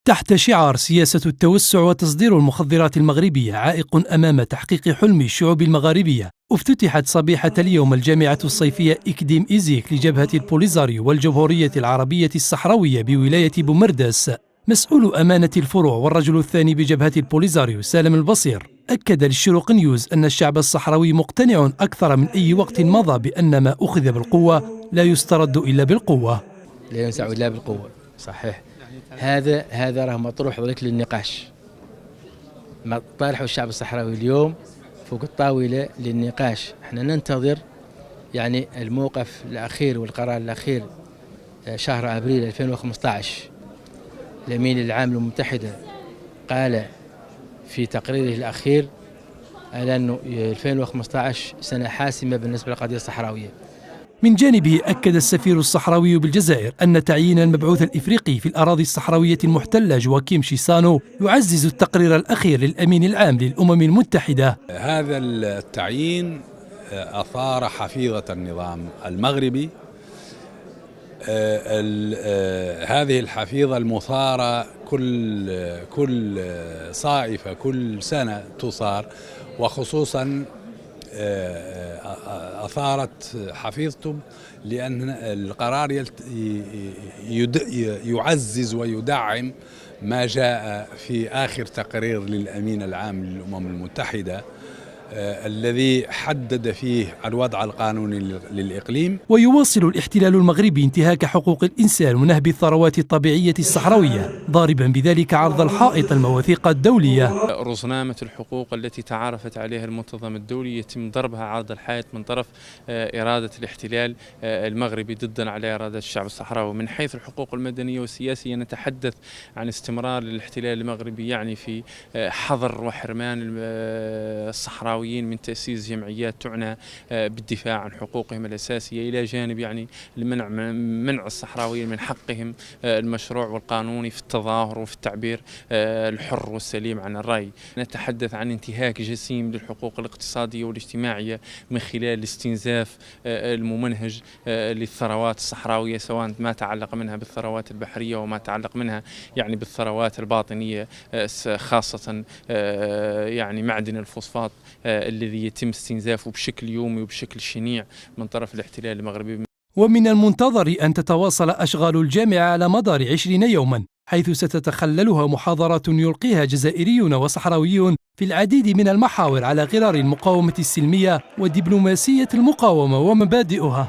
تحت شعار سياسة التوسع وتصدير المخدرات المغربية عائق أمام تحقيق حلم الشعوب المغاربية، افتتحت صبيحة اليوم الجامعة الصيفية إكديم إيزيك لجبهة البوليزاريو والجمهورية العربية الصحراوية بولاية بومرداس. مسؤول أمانة الفروع والرجل الثاني بجبهة البوليزاريو سالم البصير أكد للشروق نيوز أن الشعب الصحراوي مقتنع أكثر من أي وقت مضى بأن ما أخذ بالقوة لا يسترد إلا بالقوة. لا ينزع إلا بالقوة، صحيح. هذا راه مطروح ذلك للنقاش، ما طرحه الشعب الصحراوي اليوم فوق الطاولة للنقاش. احنا ننتظر يعني الموقف الأخير والقرار الأخير شهر أبريل 2015. الأمين العام للأمم المتحدة قال في تقريره الأخير على أنه 2015 سنة حاسمة بالنسبة للقضية الصحراوية. من جانبه أكد السفير الصحراوي بالجزائر أن تعيين المبعوث الإفريقي في الأراضي الصحراوية المحتلة جواكيم شيسانو يعزز التقرير الأخير للأمين العام للأمم المتحدة. هذا التعيين أثار حفيظة النظام المغربي. هذه الحفيظة المثارة كل صائفة كل سنة تصار، وخصوصا أثارت حفيظتم لأن القرار يعزز ويدعم ما جاء في آخر تقرير للأمين العام للأمم المتحدة الذي حدد فيه الوضع القانوني للإقليم. ويواصل الاحتلال المغربي انتهاك حقوق الإنسان ونهب الثروات الطبيعية الصحراوية، ضاربا بذلك عرض الحائط المواثيق الدولية. رزنامة الحقوق التي تعارفت عليها المنظمة الدولي يتم ضربها عرض الحائط من طرف إرادة الاحتلال المغربي ضدا على إرادة الشعب الصحراوي. من حيث الحقوق المدنية والسياسية نتحدث عن استمرار الاحتلال المغربي يعني في حظر وحرمان الصحراوي من تأسيس جمعيات تعنى بالدفاع عن حقوقهم الأساسية، إلى جانب يعني منع الصحراويين من حقهم المشروع والقانوني في التظاهر وفي التعبير الحر والسليم عن الرأي. نتحدث عن انتهاك جسيم للحقوق الاقتصادية والاجتماعية من خلال الاستنزاف الممنهج للثروات الصحراوية، سواء ما تعلق منها بالثروات البحرية وما تعلق منها يعني بالثروات الباطنية، خاصة يعني معدن الفوسفات الذي يتم استنزافه بشكل يومي وبشكل شنيع من طرف الاحتلال المغربي. ومن المنتظر أن تتواصل أشغال الجامعة على مدار 20 يوما، حيث ستتخللها محاضرات يلقيها جزائريون وصحراويون في العديد من المحاور على غرار المقاومة السلمية ودبلوماسية المقاومة ومبادئها.